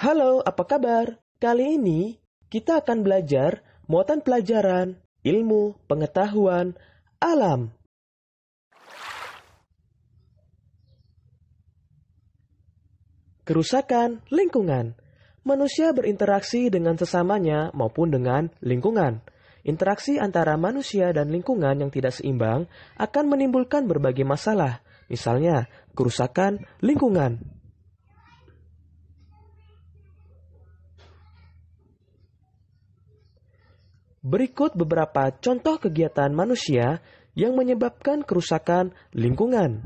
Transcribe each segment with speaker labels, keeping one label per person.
Speaker 1: Halo, apa kabar? Kali ini kita akan belajar muatan pelajaran, ilmu, pengetahuan, alam. Kerusakan lingkungan. Manusia berinteraksi dengan sesamanya maupun dengan lingkungan. Interaksi antara manusia dan lingkungan yang tidak seimbang akan menimbulkan berbagai masalah, misalnya kerusakan lingkungan. Berikut beberapa contoh kegiatan manusia yang menyebabkan kerusakan lingkungan.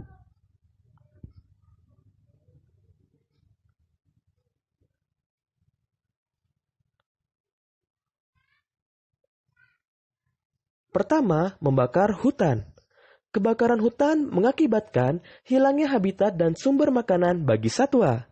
Speaker 1: Pertama, membakar hutan. Kebakaran hutan mengakibatkan hilangnya habitat dan sumber makanan bagi satwa.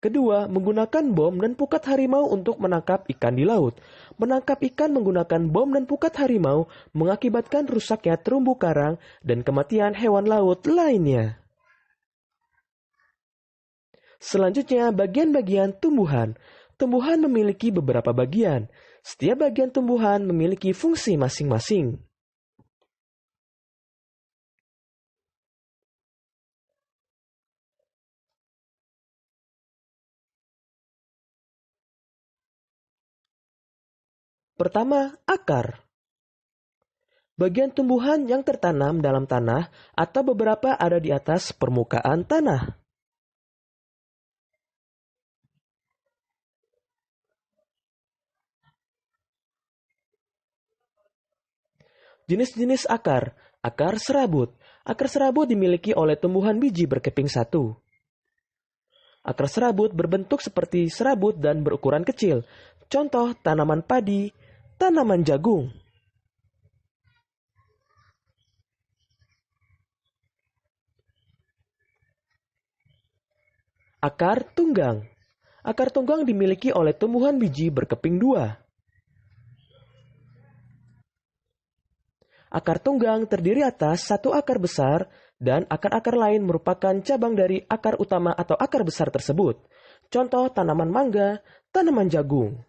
Speaker 1: Kedua, menggunakan bom dan pukat harimau untuk menangkap ikan di laut. Menangkap ikan menggunakan bom dan pukat harimau mengakibatkan rusaknya terumbu karang dan kematian hewan laut lainnya. Selanjutnya, bagian-bagian tumbuhan. Tumbuhan memiliki beberapa bagian. Setiap bagian tumbuhan memiliki fungsi masing-masing. Pertama, akar. Bagian tumbuhan yang tertanam dalam tanah atau beberapa ada di atas permukaan tanah. Jenis-jenis akar. Akar serabut. Akar serabut dimiliki oleh tumbuhan biji berkeping satu. Akar serabut berbentuk seperti serabut dan berukuran kecil. Contoh tanaman padi, tanaman jagung. Akar tunggang. Akar tunggang dimiliki oleh tumbuhan biji berkeping dua. Akar tunggang terdiri atas satu akar besar dan akar-akar lain merupakan cabang dari akar utama atau akar besar tersebut. Contoh tanaman mangga, tanaman jagung.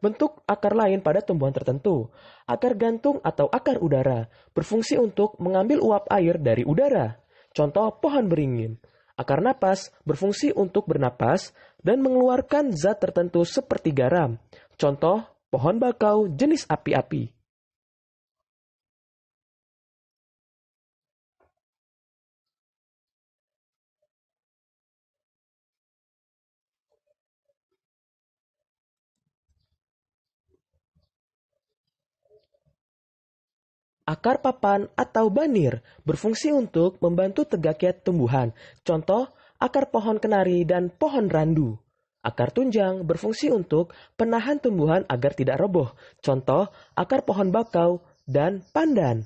Speaker 1: Bentuk akar lain pada tumbuhan tertentu. Akar gantung atau akar udara berfungsi untuk mengambil uap air dari udara. Contoh pohon beringin. Akar napas berfungsi untuk bernapas dan mengeluarkan zat tertentu seperti garam. Contoh pohon bakau jenis api-api. Akar papan atau banir berfungsi untuk membantu tegaknya tumbuhan. Contoh, akar pohon kenari dan pohon randu. Akar tunjang berfungsi untuk penahan tumbuhan agar tidak roboh. Contoh, akar pohon bakau dan pandan.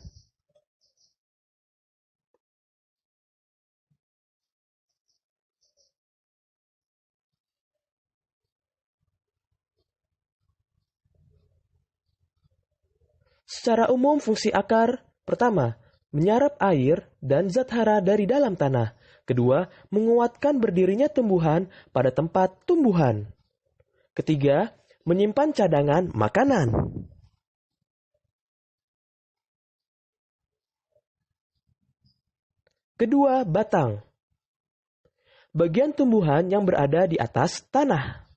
Speaker 1: Secara umum fungsi akar, pertama, menyerap air dan zat hara dari dalam tanah. Kedua, menguatkan berdirinya tumbuhan pada tempat tumbuhan. Ketiga, menyimpan cadangan makanan. Kedua, batang. Bagian tumbuhan yang berada di atas tanah.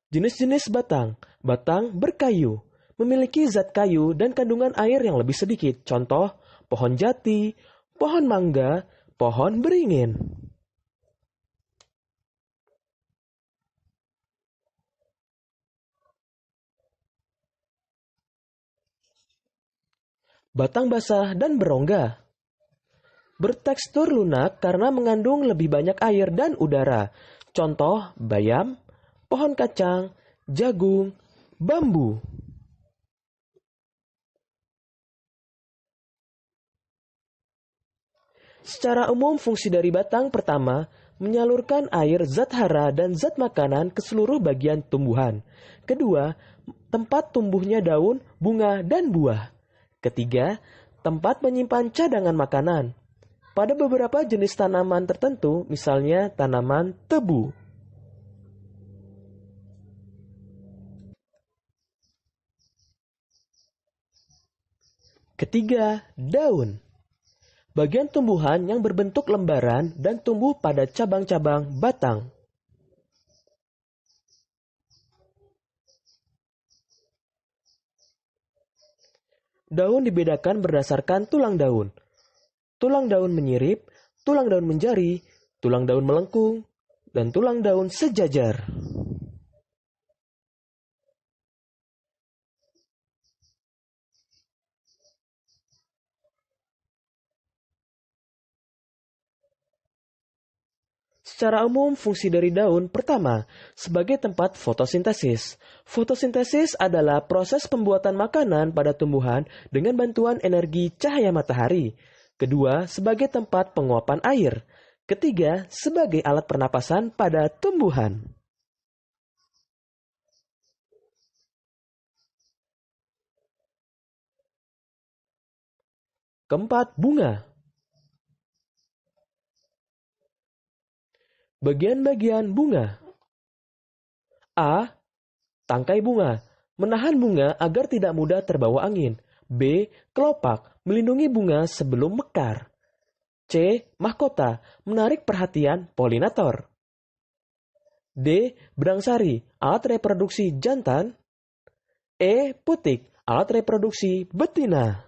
Speaker 1: Jenis-jenis batang. Batang berkayu. Memiliki zat kayu dan kandungan air yang lebih sedikit. Contoh, pohon jati, pohon mangga, pohon beringin. Batang basah dan berongga. Bertekstur lunak karena mengandung lebih banyak air dan udara. Contoh, bayam, pohon kacang, jagung, bambu. Secara umum fungsi dari batang pertama, menyalurkan air, zat hara, dan zat makanan ke seluruh bagian tumbuhan. Kedua, tempat tumbuhnya daun, bunga, dan buah. Ketiga, tempat menyimpan cadangan makanan. Pada beberapa jenis tanaman tertentu, misalnya tanaman tebu. Ketiga, daun. Bagian tumbuhan yang berbentuk lembaran dan tumbuh pada cabang-cabang batang. Daun dibedakan berdasarkan tulang daun. Tulang daun menyirip, tulang daun menjari, tulang daun melengkung, dan tulang daun sejajar. Secara umum, fungsi dari daun pertama, sebagai tempat fotosintesis. Fotosintesis adalah proses pembuatan makanan pada tumbuhan dengan bantuan energi cahaya matahari. Kedua, sebagai tempat penguapan air. Ketiga, sebagai alat pernapasan pada tumbuhan. Keempat, bunga. Bagian-bagian bunga. A. Tangkai bunga, menahan bunga agar tidak mudah terbawa angin. B. Kelopak, melindungi bunga sebelum mekar. C. Mahkota, menarik perhatian polinator. D. Brangsari, alat reproduksi jantan. E. Putik, alat reproduksi betina.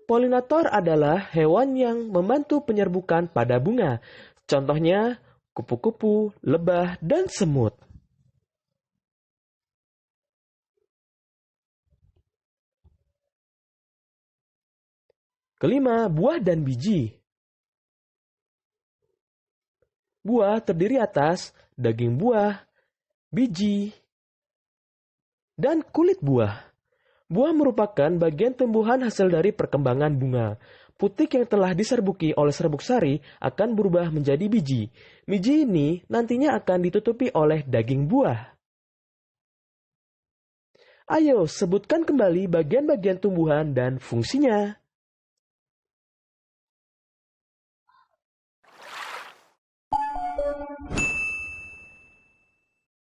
Speaker 1: Polinator adalah hewan yang membantu penyerbukan pada bunga. Contohnya, kupu-kupu, lebah, dan semut. Kelima, buah dan biji. Buah terdiri atas daging buah, biji, dan kulit buah. Buah merupakan bagian tumbuhan hasil dari perkembangan bunga. Putik yang telah diserbuki oleh serbuk sari akan berubah menjadi biji. Biji ini nantinya akan ditutupi oleh daging buah. Ayo sebutkan kembali bagian-bagian tumbuhan dan fungsinya.